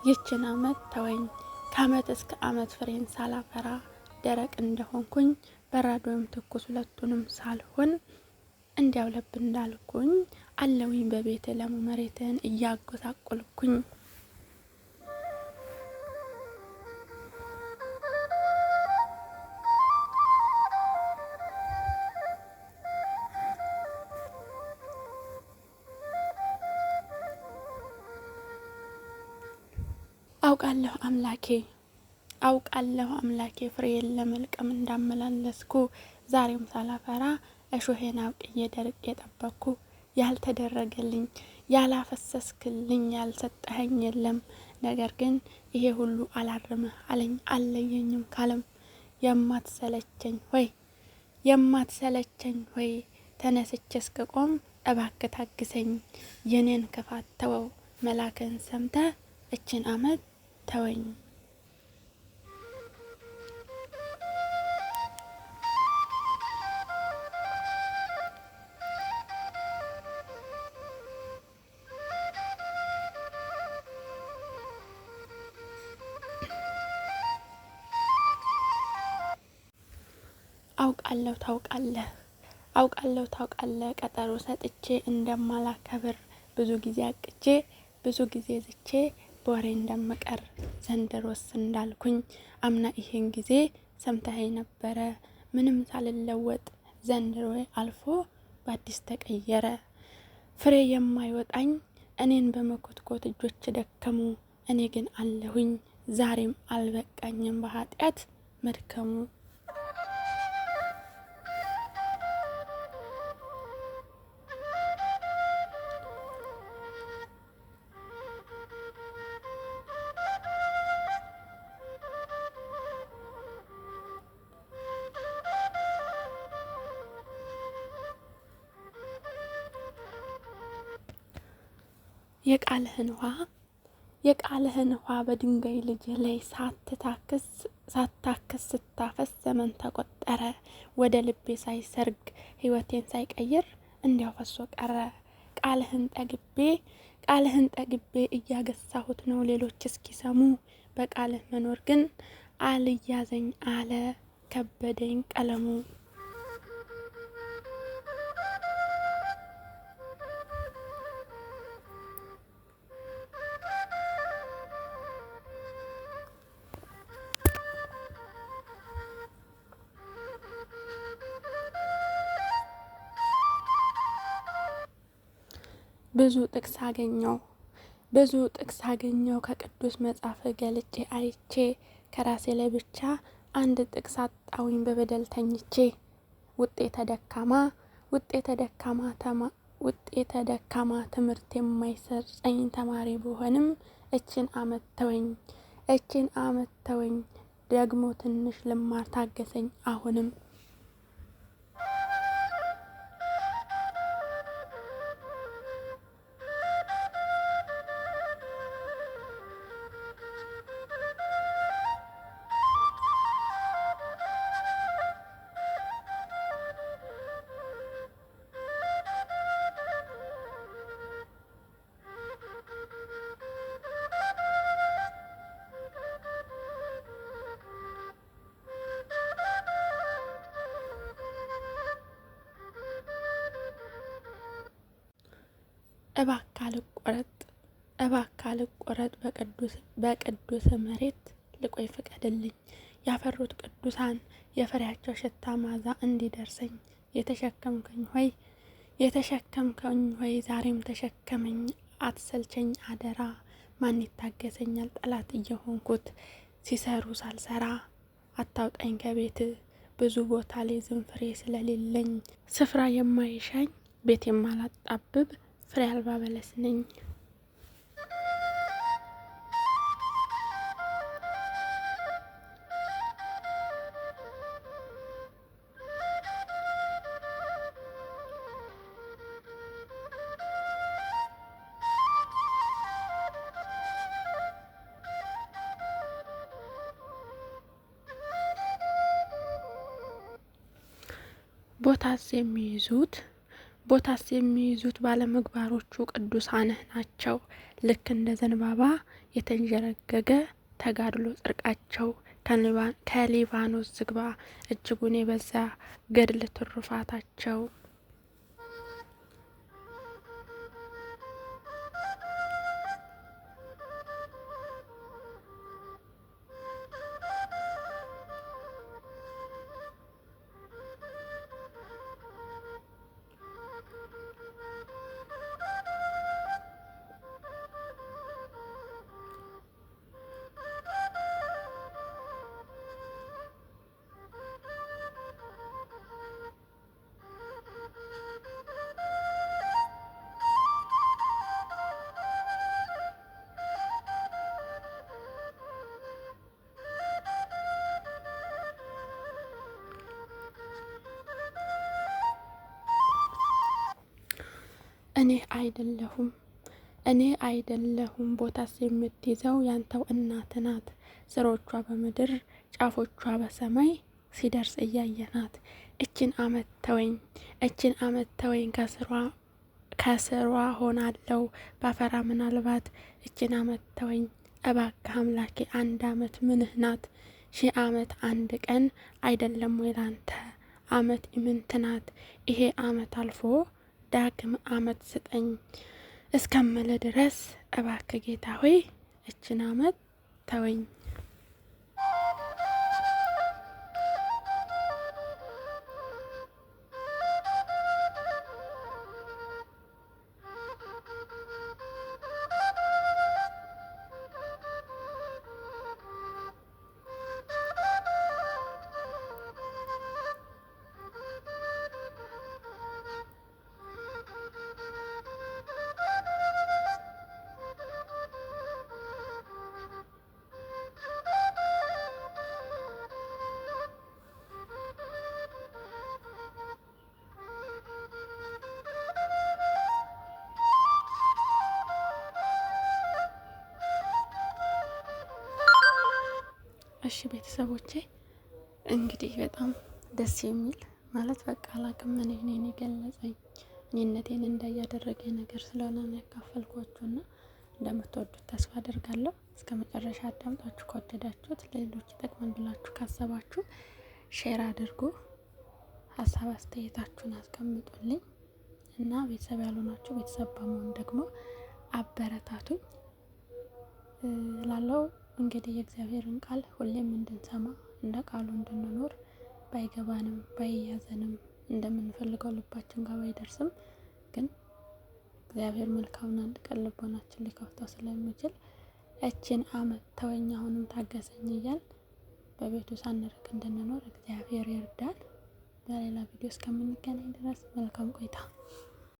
ይችን አመት ተወኝ ከአመት እስከ አመት ፍሬን ሳላፈራ ደረቅ እንደሆንኩኝ በራዶም ትኩስ ሁለቱንም ሳልሆን እንዲያው ለብ እንዳልኩኝ አለውኝ በቤት ለሙ መሬትን እያጎሳቆልኩኝ አውቃለሁ አምላኬ ፍሬን ለመልቀም እንዳመላለስኩ ዛሬም ሳላፈራ እሾሄን አብቅዬ ደርቄ የጠበቅኩ ያልተደረገልኝ ያላፈሰስክልኝ ያልሰጠኸኝ የለም። ነገር ግን ይሄ ሁሉ አላርምህ አለኝ አለየኝም ካለም የማትሰለቸኝ ሆይ ተነስቼ እስክቆም እባክህ ታግሰኝ። የኔን ክፋት ተወው መላክን ሰምተህ እችን አመት ተወኝ። አውቃለሁ ታውቃለህ ቀጠሮ ሰጥቼ እንደማላከብር ብዙ ጊዜ አቅቼ ብዙ ጊዜ ዝቼ በወሬ እንደምቀር ዘንድሮስ እንዳልኩኝ አምና ይሄን ጊዜ ሰምተኸኝ ነበረ። ምንም ሳልለወጥ ዘንድሮ አልፎ በአዲስ ተቀየረ። ፍሬ የማይወጣኝ እኔን በመኮትኮት እጆች ደከሙ። እኔ ግን አለሁኝ ዛሬም አልበቃኝም በኃጢአት መድከሙ። የቃልህን ውሃ በድንጋይ ልጅ ላይ ሳትታክስ ስታፈስ ዘመን ተቆጠረ። ወደ ልቤ ሳይሰርግ ህይወቴን ሳይቀይር እንዲያው ፈሶ ቀረ። ቃልህን ጠግቤ እያገሳሁት ነው ሌሎች እስኪሰሙ። በቃልህ መኖር ግን አልያዘኝ አለ ከበደኝ ቀለሙ። ብዙ ጥቅስ አገኘው ከቅዱስ መጽሐፍ ገልጬ አይቼ። ከራሴ ላይ ብቻ አንድ ጥቅስ አጣውኝ በበደል ተኝቼ። ውጤተ ደካማ ትምህርት የማይሰርጸኝ ተማሪ ብሆንም እችን አመት ተወኝ ደግሞ ትንሽ ልማር ታገሰኝ አሁንም። እባክህ አልቆረጥ በቅዱስ መሬት ልቆይ ፍቀድልኝ። ያፈሩት ቅዱሳን የፍሬያቸው ሽታ ማዛ እንዲደርሰኝ። የተሸከምከኝ ሆይ ዛሬም ተሸከመኝ አትሰልቸኝ አደራ። ማን ይታገሰኛል ጠላት እየሆንኩት ሲሰሩ ሳልሰራ። አታውጣኝ ከቤት ብዙ ቦታ ላይ ዝንፍሬ ስለሌለኝ። ስፍራ የማይሻኝ ቤት የማላጣብብ ፍሬ አልባ በለስ ነኝ። ቦታስ የሚይዙት ቦታስ የሚይዙት ባለምግባሮቹ ቅዱሳንህ ናቸው። ልክ እንደ ዘንባባ የተንዠረገገ ተጋድሎ ጽድቃቸው ከሊባኖስ ዝግባ እጅጉን የበዛ ገድል ትሩፋታቸው። እኔ አይደለሁም ቦታስ የምትይዘው ያንተው እናት ናት። ስሮቿ በምድር ጫፎቿ በሰማይ ሲደርስ እያየናት። እችን አመት ተወኝ ከስሯ ሆናለው ባፈራ ምናልባት። እችን አመት ተወኝ እባክህ አምላኬ አንድ አመት ምንህ ናት። 1000 አመት አንድ ቀን አይደለም ወይ ላንተ? አመት ኢምንት ናት። ይሄ አመት አልፎ ዳግም አመት ስጠኝ እስከምል ድረስ እባክህ ጌታ ሆይ እችን አመት ተወኝ። እሺ ቤተሰቦቼ እንግዲህ በጣም ደስ የሚል ማለት በቃ አላቅም እኔን የገለጸኝ እኔነቴን እንዳያደረገ ነገር ስለሆነ ነው ያካፈልኳችሁና እንደምትወዱት ተስፋ አደርጋለሁ። እስከ መጨረሻ አዳምጣችሁ ከወደዳችሁት ለሌሎች ይጠቅማል ብላችሁ ካሰባችሁ ሼር አድርጉ፣ ሀሳብ አስተያየታችሁን አስቀምጡልኝ እና ቤተሰብ ያልሆናችሁ ቤተሰብ በመሆን ደግሞ አበረታቱኝ ላለው እንግዲህ የእግዚአብሔርን ቃል ሁሌም እንድንሰማ እንደ ቃሉ እንድንኖር ባይገባንም ባይያዘንም እንደምንፈልገው ልባችን ጋር ባይደርስም ግን እግዚአብሔር መልካሙን አንድ ቀን ልቦናችን ሊከፍተው ስለሚችል እችን አመት ተወኝ አሁንም ታገሰኝ እያል በቤቱ ሳንርቅ እንድንኖር እግዚአብሔር ይርዳን። በሌላ ቪዲዮ እስከምንገናኝ ድረስ መልካም ቆይታ።